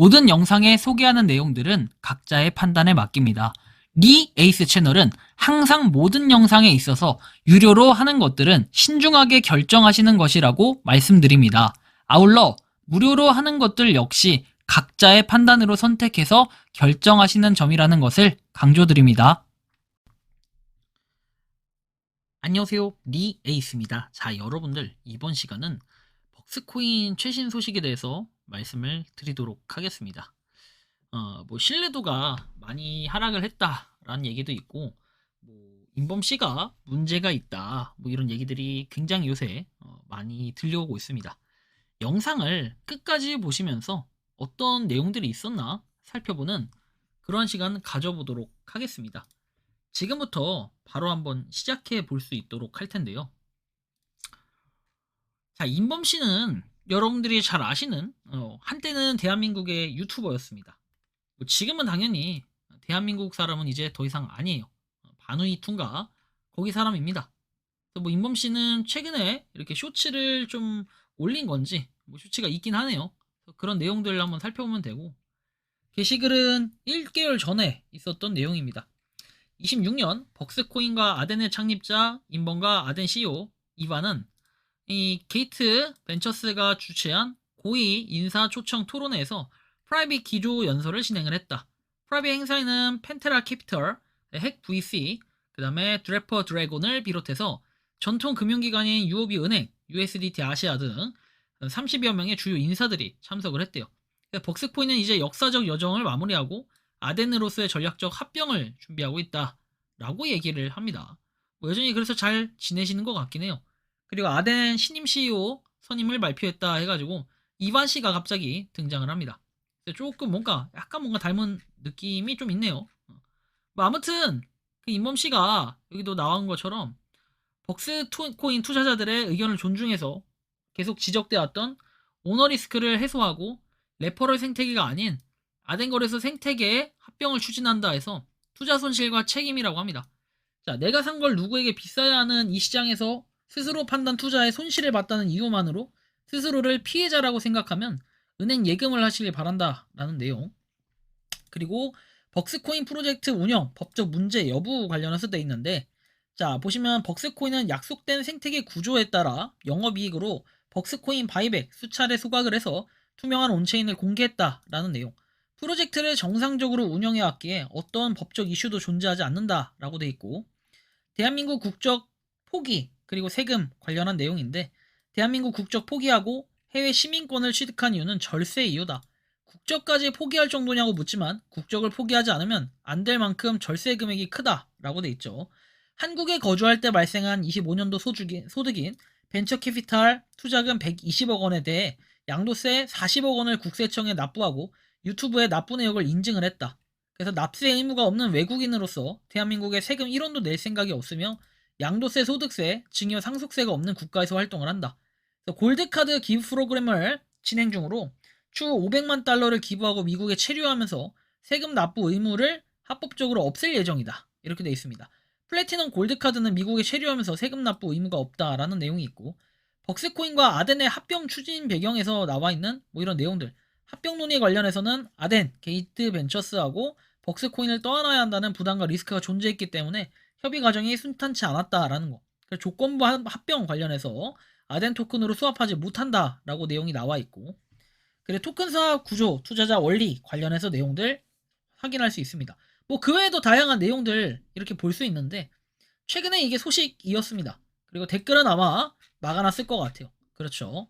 모든 영상에 소개하는 내용들은 각자의 판단에 맡깁니다. 리 에이스 채널은 항상 모든 영상에 있어서 유료로 하는 것들은 신중하게 결정하시는 것이라고 말씀드립니다. 아울러 무료로 하는 것들 역시 각자의 판단으로 선택해서 결정하시는 점이라는 것을 강조드립니다. 안녕하세요, 리 에이스입니다. 자, 여러분들 이번 시간은 벅스코인 최신 소식에 대해서 말씀을 드리도록 하겠습니다. 신뢰도가 많이 하락을 했다라는 얘기도 있고, 인범 씨가 문제가 있다, 이런 얘기들이 굉장히 요새 많이 들려오고 있습니다. 영상을 끝까지 보시면서 어떤 내용들이 있었나 살펴보는 그러한 시간 가져보도록 하겠습니다. 지금부터 바로 한번 시작해 볼 수 있도록 할 텐데요. 자, 인범 씨는 여러분들이 잘 아시는 한때는 대한민국의 유튜버였습니다. 지금은 당연히 대한민국 사람은 이제 더 이상 아니에요. 바누이 퉁가 거기 사람입니다. 인범 씨는 최근에 이렇게 쇼츠를 좀 올린 건지 쇼츠가 있긴 하네요. 그런 내용들을 한번 살펴보면 되고, 게시글은 1개월 전에 있었던 내용입니다. 26년 벅스코인과 아덴의 창립자 인범과 아덴 CEO 이반은 이 게이트 벤처스가 주최한 고위 인사 초청 토론회에서 프라이빗 기조 연설을 진행을 했다. 프라이빗 행사에는 펜테라 캐피털, 핵 VC, 그 다음에 드래퍼 드래곤을 비롯해서 전통 금융기관인 UOB 은행, USDT 아시아 등 30여 명의 주요 인사들이 참석을 했대요. 벅스코인은 이제 역사적 여정을 마무리하고 아덴으로서의 전략적 합병을 준비하고 있다 라고 얘기를 합니다. 여전히 그래서 잘 지내시는 것 같긴 해요. 그리고 아덴 신임 CEO 선임을 발표했다 해가지고 이반 씨가 갑자기 등장을 합니다. 조금 약간 뭔가 닮은 느낌이 좀 있네요. 아무튼 그 인범 씨가 여기도 나온 것처럼 벅스코인 투자자들의 의견을 존중해서 계속 지적돼 왔던 오너 리스크를 해소하고 레퍼럴 생태계가 아닌 아덴 거래소 생태계의 합병을 추진한다 해서 투자 손실과 책임이라고 합니다. 자, 내가 산 걸 누구에게 비싸야 하는 이 시장에서 스스로 판단 투자에 손실을 봤다는 이유만으로 스스로를 피해자라고 생각하면 은행 예금을 하시길 바란다라는 내용. 그리고 벅스코인 프로젝트 운영 법적 문제 여부 관련해서 돼 있는데, 자, 보시면 벅스코인은 약속된 생태계 구조에 따라 영업이익으로 벅스코인 바이백 수차례 소각을 해서 투명한 온체인을 공개했다라는 내용. 프로젝트를 정상적으로 운영해왔기에 어떤 법적 이슈도 존재하지 않는다라고 돼 있고, 대한민국 국적 포기 그리고 세금 관련한 내용인데, 대한민국 국적 포기하고 해외 시민권을 취득한 이유는 절세 이유다. 국적까지 포기할 정도냐고 묻지만 국적을 포기하지 않으면 안 될 만큼 절세 금액이 크다라고 돼 있죠. 한국에 거주할 때 발생한 25년도 소득인 벤처 캐피탈 투자금 120억 원에 대해 양도세 40억 원을 국세청에 납부하고 유튜브에 납부 내역을 인증을 했다. 그래서 납세 의무가 없는 외국인으로서 대한민국에 세금 1원도 낼 생각이 없으며 양도세, 소득세, 증여, 상속세가 없는 국가에서 활동을 한다. 골드카드 기부 프로그램을 진행 중으로 추후 500만 달러를 기부하고 미국에 체류하면서 세금 납부 의무를 합법적으로 없앨 예정이다. 이렇게 되어 있습니다. 플래티넘 골드카드는 미국에 체류하면서 세금 납부 의무가 없다라는 내용이 있고, 벅스코인과 아덴의 합병 추진 배경에서 나와 있는 이런 내용들, 합병 논의 관련해서는 아덴, 게이트 벤처스하고 벅스코인을 떠안아야 한다는 부담과 리스크가 존재했기 때문에 협의 과정이 순탄치 않았다라는 거. 조건부 합병 관련해서 아덴 토큰으로 수합하지 못한다라고 내용이 나와 있고, 그리고 토큰 사업 구조, 투자자 원리 관련해서 내용들 확인할 수 있습니다. 그 외에도 다양한 내용들 이렇게 볼 수 있는데, 최근에 이게 소식이었습니다. 그리고 댓글은 아마 막아놨을 것 같아요. 그렇죠.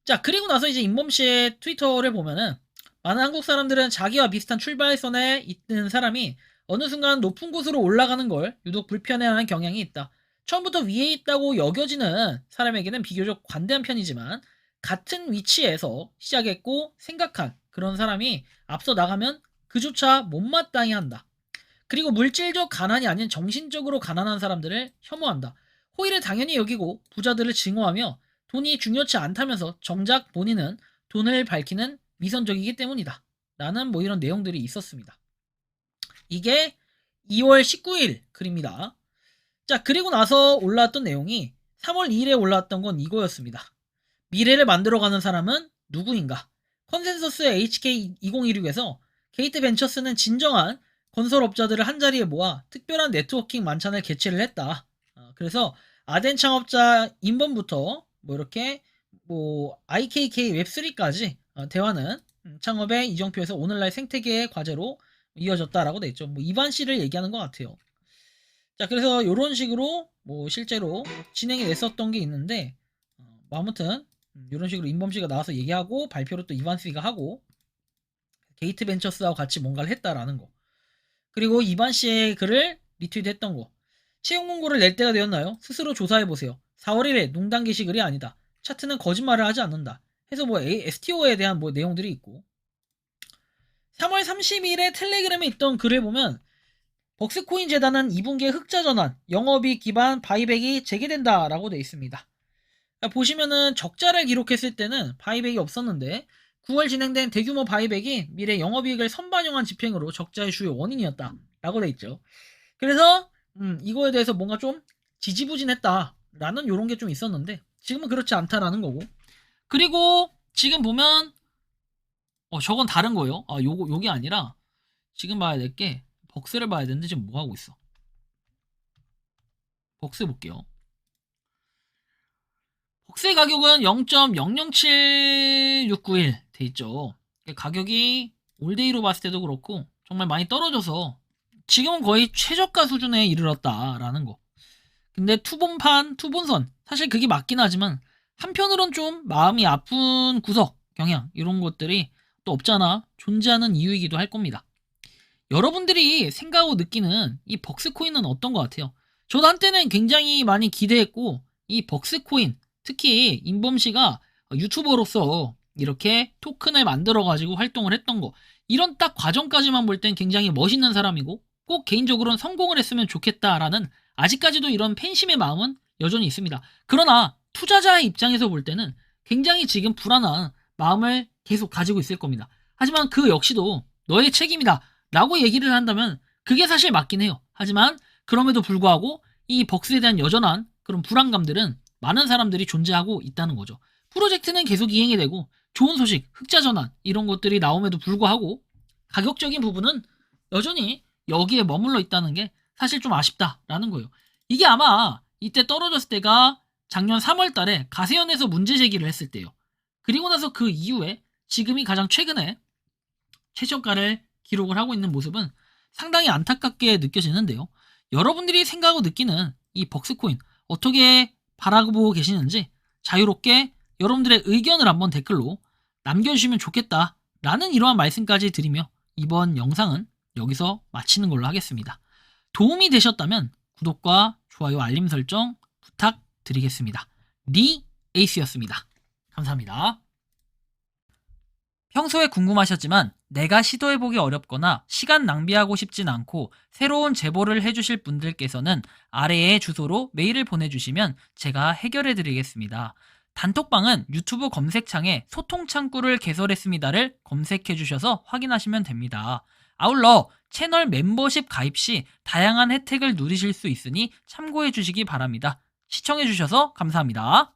자, 그리고 나서 이제 인범 씨의 트위터를 보면은 많은 한국 사람들은 자기와 비슷한 출발선에 있는 사람이 어느 순간 높은 곳으로 올라가는 걸 유독 불편해하는 경향이 있다. 처음부터 위에 있다고 여겨지는 사람에게는 비교적 관대한 편이지만 같은 위치에서 시작했고 생각한 그런 사람이 앞서 나가면 그조차 못마땅해 한다. 그리고 물질적 가난이 아닌 정신적으로 가난한 사람들을 혐오한다. 호의를 당연히 여기고 부자들을 증오하며 돈이 중요치 않다면서 정작 본인은 돈을 밝히는 위선적이기 때문이다. 라는 이런 내용들이 있었습니다. 이게 2월 19일 글입니다. 자, 그리고 나서 올라왔던 내용이 3월 2일에 올라왔던 건 이거였습니다. 미래를 만들어가는 사람은 누구인가? 컨센서스 HK2016에서 게이트 벤처스는 진정한 건설업자들을 한자리에 모아 특별한 네트워킹 만찬을 개최를 했다. 그래서 아덴 창업자 임범부터 뭐 이렇게 뭐 IKK 웹3까지 대화는 창업의 이정표에서 오늘날 생태계의 과제로 이어졌다라고 돼 있죠. 뭐 이반 씨를 얘기하는 것 같아요. 자, 그래서 이런 식으로 뭐 실제로 진행이 됐었던 게 있는데 뭐 아무튼 이런 식으로 임범 씨가 나와서 얘기하고 발표를 또 이반 씨가 하고 게이트 벤처스하고 같이 뭔가를 했다라는 거. 그리고 이반 씨의 글을 리트윗했던 거. 채용 공고를 낼 때가 되었나요? 스스로 조사해보세요. 4월 1일 농단 게시글이 아니다. 차트는 거짓말을 하지 않는다. 해서 뭐 STO에 대한 뭐 내용들이 있고 3월 30일에 텔레그램에 있던 글을 보면 벅스코인 재단은 2분기에 흑자 전환, 영업이익 기반 바이백이 재개된다 라고 되어 있습니다. 보시면은 적자를 기록했을 때는 바이백이 없었는데 9월 진행된 대규모 바이백이 미래 영업이익을 선반영한 집행으로 적자의 주요 원인이었다 라고 돼 있죠. 그래서 이거에 대해서 뭔가 좀 지지부진했다 라는 요런 게 좀 있었는데 지금은 그렇지 않다라는 거고. 그리고 지금 보면 저건 다른 거예요. 요게 아니라 지금 봐야 될 게 벅스를 봐야 되는데 지금 뭐 하고 있어? 벅스 볼게요. 벅스의 가격은 0.007691 돼 있죠. 가격이 올데이로 봤을 때도 그렇고 정말 많이 떨어져서 지금은 거의 최저가 수준에 이르렀다라는 거. 근데 투본선 사실 그게 맞긴 하지만 한편으론 좀 마음이 아픈 구석, 경향 이런 것들이 또 없잖아 존재하는 이유이기도 할 겁니다. 여러분들이 생각하고 느끼는 이 벅스코인은 어떤 것 같아요? 저도 한때는 굉장히 많이 기대했고 이 벅스코인 특히 임범씨가 유튜버로서 이렇게 토큰을 만들어가지고 활동을 했던 거 이런 딱 과정까지만 볼 땐 굉장히 멋있는 사람이고 꼭 개인적으로는 성공을 했으면 좋겠다라는 아직까지도 이런 팬심의 마음은 여전히 있습니다. 그러나 투자자의 입장에서 볼 때는 굉장히 지금 불안한 마음을 계속 가지고 있을 겁니다. 하지만 그 역시도 너의 책임이다 라고 얘기를 한다면 그게 사실 맞긴 해요. 하지만 그럼에도 불구하고 이 벅스에 대한 여전한 그런 불안감들은 많은 사람들이 존재하고 있다는 거죠. 프로젝트는 계속 이행이 되고 좋은 소식, 흑자 전환 이런 것들이 나옴에도 불구하고 가격적인 부분은 여전히 여기에 머물러 있다는 게 사실 좀 아쉽다라는 거예요. 이게 아마 이때 떨어졌을 때가 작년 3월 달에 가세연에서 문제 제기를 했을 때예요. 그리고 나서 그 이후에 지금이 가장 최근에 최저가를 기록을 하고 있는 모습은 상당히 안타깝게 느껴지는데요. 여러분들이 생각하고 느끼는 이 벅스코인 어떻게 바라보고 계시는지 자유롭게 여러분들의 의견을 한번 댓글로 남겨주시면 좋겠다라는 이러한 말씀까지 드리며 이번 영상은 여기서 마치는 걸로 하겠습니다. 도움이 되셨다면 구독과 좋아요 알림 설정 부탁드리겠습니다. 리 에이스였습니다. 감사합니다. 평소에 궁금하셨지만 내가 시도해보기 어렵거나 시간 낭비하고 싶진 않고 새로운 제보를 해주실 분들께서는 아래의 주소로 메일을 보내주시면 제가 해결해드리겠습니다. 단톡방은 유튜브 검색창에 소통창구를 개설했습니다를 검색해주셔서 확인하시면 됩니다. 아울러 채널 멤버십 가입 시 다양한 혜택을 누리실 수 있으니 참고해주시기 바랍니다. 시청해주셔서 감사합니다.